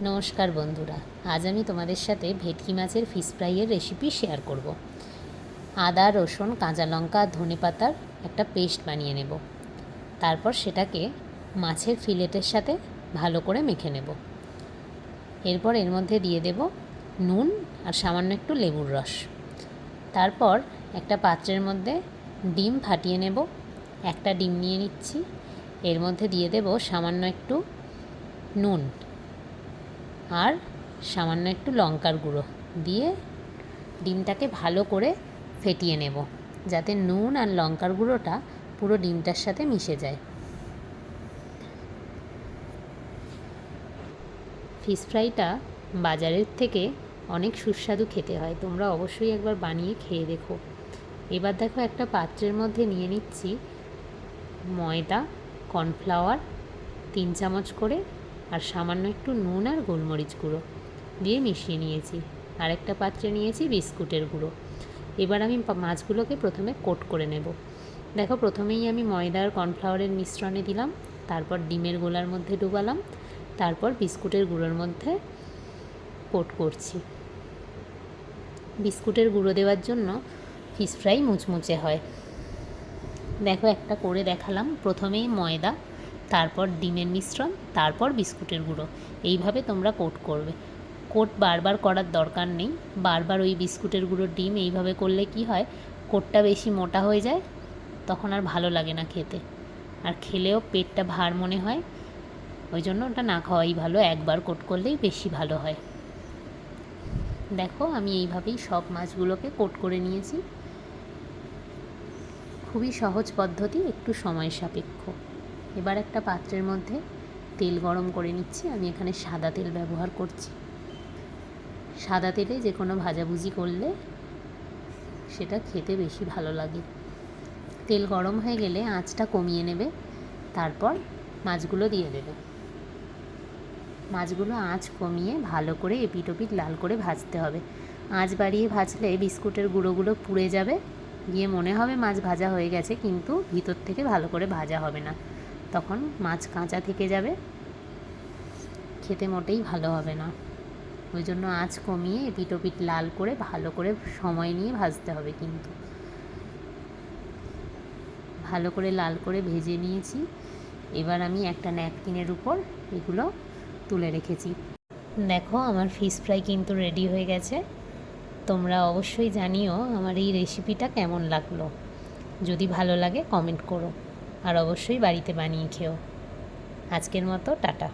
নমস্কার বন্ধুরা, আজ আমি তোমাদের সাথে ভেটকি মাছের ফিশ ফ্রাইয়ের রেসিপি শেয়ার করব। আদা, রসুন, কাঁচা লঙ্কা, ধনেপাতার একটা পেস্ট বানিয়ে নেব। তারপর সেটাকে মাছের ফিলেটের সাথে ভালো করে মেখে নেব। এরপর এর মধ্যে দিয়ে দেব নুন আর সামান্য একটু লেবুর রস। তারপর একটা পাত্রের মধ্যে ডিম ফাটিয়ে নেব। একটা ডিম নিয়ে নিচ্ছি। এর মধ্যে দিয়ে দেব সামান্য একটু নুন আর সামান্য একটু লঙ্কার গুঁড়ো দিয়ে ডিমটাকে ভালো করে ফেটিয়ে নেব, যাতে নুন আর লঙ্কার গুঁড়োটা পুরো ডিমটার সাথে মিশে যায়। ফিশ ফ্রাইটা বাজারের থেকে অনেক সুস্বাদু খেতে হয়, তোমরা অবশ্যই একবার বানিয়ে খেয়ে দেখো। এবার দেখো, একটা পাত্রের মধ্যে নিয়ে নিচ্ছি ময়দা, কর্নফ্লাওয়ার 3 চামচ করে আর সামান্য একটু নুন আর গোলমরিচ গুঁড়ো দিয়ে মিশিয়ে নিয়েছি। আরেকটা পাত্রে নিয়েছি বিস্কুটের গুঁড়ো। এবার আমি মাছগুলোকে প্রথমে কোট করে নেব। দেখো, প্রথমেই আমি ময়দা আর কর্নফ্লাওয়ারের মিশ্রণে দিলাম, তারপর ডিমের গোলার মধ্যে ডুবালাম, তারপর বিস্কুটের গুঁড়োর মধ্যে কোট করছি। বিস্কুটের গুঁড়ো দেওয়ার জন্য ফিশ ফ্রাই মুচমুচে হয়। দেখো, একটা করে দেখালাম। প্রথমেই ময়দা, তারপর ডিমের মিশ্রণ, তারপর বিস্কুটের গুঁড়ো। এইভাবে তোমরা কোট করবে। কোট বারবার করার দরকার নেই। বারবার ওই বিস্কুটের গুঁড়ো, ডিম এইভাবে করলে কি হয়, কোটটা বেশি মোটা হয়ে যায়, তখন আর ভালো লাগে না খেতে, আর খেলেও পেটটা ভার মনে হয়। ওই জন্য ওটা না খাওয়াই ভালো, একবার কোট করলেই বেশি ভালো হয়। দেখো, আমি এইভাবেই সব মাছগুলোকে কোট করে নিয়েছি। খুবই সহজ পদ্ধতি, একটু সময় সাপেক্ষ। এবার একটা পাত্রের মধ্যে তেল গরম করে নিচ্ছি। আমি এখানে সাদা তেল ব্যবহার করছি। সাদা তেলে যে কোনো ভাজাভুজি করলে সেটা খেতে বেশি ভালো লাগে। তেল গরম হয়ে গেলে আঁচটা কমিয়ে নেবে, তারপর মাছগুলো দিয়ে দেবে। মাছগুলো আঁচ কমিয়ে ভালো করে এপিট ওপিট লাল করে ভাজতে হবে। আঁচ বাড়িয়ে ভাজলে বিস্কুটের গুঁড়োগুলো পুড়ে যাবে, গিয়ে মনে হবে মাছ ভাজা হয়ে গেছে, কিন্তু ভিতর থেকে ভালো করে ভাজা হবে না, তখন মাছ কাঁচা থেকে যাবে, খেতে মোটেই ভালো হবে না। ওই জন্য আঁচ কমিয়ে এপিট ওপিট লাল করে ভালো করে সময় নিয়ে ভাজতে হবে। কিন্তু ভালো করে লাল করে ভেজে নিয়েছি। এবার আমি একটা ন্যাপকিনের উপর এগুলো তুলে রেখেছি। দেখো, আমার ফিশ ফ্রাই কিন্তু রেডি হয়ে গেছে। তোমরা অবশ্যই জানিও আমার এই রেসিপিটা কেমন লাগলো। যদি ভালো লাগে কমেন্ট করো, আর অবশ্যই বাড়িতে বানিয়ে খেও। আজকের মতো টাটা।